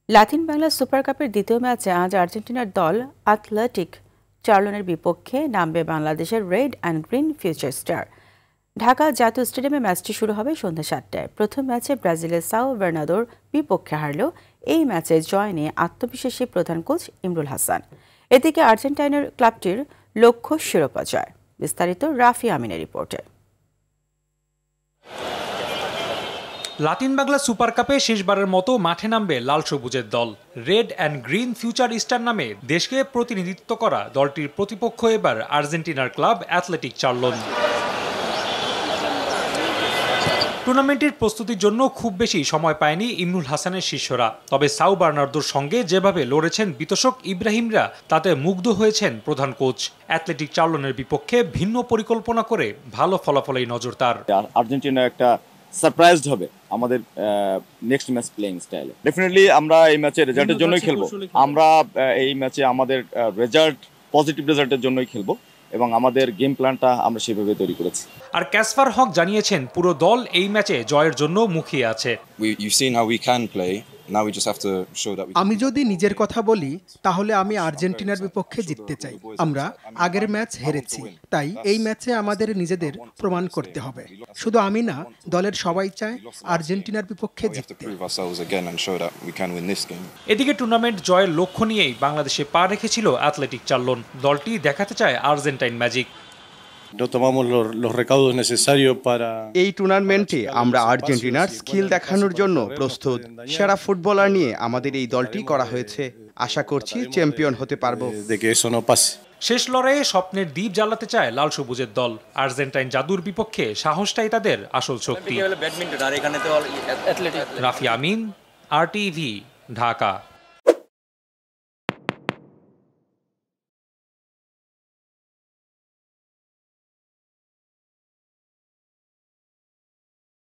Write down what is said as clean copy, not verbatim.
Latin Bangla super কাপের দ্বিতীয় ম্যাচে আজ আর্জেন্টিনার দল অ্যাথলেটিক চার্লনের বিপক্ষে নামবে বাংলাদেশের red and green future star. Dhaka জাতীয় স্টেডিয়ামে ম্যাচটি শুরু হবে সন্ধ্যা ৭টায়। প্রথম ম্যাচে ব্রাজিলের সাও বার্নাদোর বিপক্ষে হারলেও এই ম্যাচে জয় নিয়ে আত্মবিশ্বাসী প্রধান কোচ ইমরুল হাসান। এদিকে আর্জেন্টিনার ক্লাবটির লক্ষ্য শিরোপা জয়। বিস্তারিত রাফি আমিনের রিপোর্টে। লাতিন বাংলা সুপার কাপে শেষবারের মতো মাঠে নামবে লাল সবুজের দল। Red and green future star নামে দেশকে প্রতিনিধিত্ব করা দলটির প্রতিপক্ষ এবার আর্জেন্টিনার ক্লাব অ্যাথলেটিক চার্লন। টুর্নামেন্টের প্রস্তুতির জন্য খুব বেশি সময় পায়নি ইমরুল হাসানের শিষ্যরা। তবে সাও বার্নার্দোর সঙ্গে যেভাবে লড়েছেন বিতোষক ইব্রাহিমরা, তাতে মুগ্ধ হয়েছেন প্রধান কোচ। অ্যাথলেটিক চার্লনের বিপক্ষে ভিন্ন পরিকল্পনা করে ভালো ফলাফলেই নজর তার। আর্জেন্টিনা একটা সারপ্রাইজড হবে আমাদের নেক্সট ম্যাচ প্লেইং স্টাইলে। ডেফিনেটলি আমরা এই ম্যাচে রেজাল্টের জন্যই খেলবো। আমরা এই ম্যাচে আমাদের পজিটিভ রেজাল্টের জন্যই খেলবো এবং আমাদের গেম প্ল্যানটা আমরা সেভাবে তৈরি করেছি। আর ক্যাসপার হক জানিয়েছেন পুরো দল এই ম্যাচে জয়ের জন্য মুখিয়ে আছে। আমি যদি নিজের কথা বলি তাহলে আমি আর্জেন্টিনার বিপক্ষে জিততে চাই। আমরা আগের ম্যাচ হেরেছি, তাই এই ম্যাচে আমাদের নিজেদের প্রমাণ করতে হবে। শুধু আমি না, দলের সবাই চায় আর্জেন্টিনার বিপক্ষে জিততে। এদিকে টুর্নামেন্ট জয়ের লক্ষ্য নিয়েই বাংলাদেশে পা রেখেছিল অ্যাথলেটিক চার্লন। দলটি দেখাতে চায় আর্জেন্টাইন ম্যাজিক। এই টুর্নামেন্টে আমরা আর্জেন্টিনার স্কিল দেখানোর জন্য প্রস্তুত। সেরা ফুটবলার নিয়ে আমাদের এই দলটি করা হয়েছে। আশা করছি চ্যাম্পিয়ন হতে পারবো। শেষ লড়াইয়ে স্বপ্নের দ্বীপ জ্বালাতে চায় লাল সবুজের দল। আর্জেন্টাইন জাদুর বিপক্ষে সাহসটাই তাদের আসল শক্তি। রাফি আমিন, RTV, ঢাকা।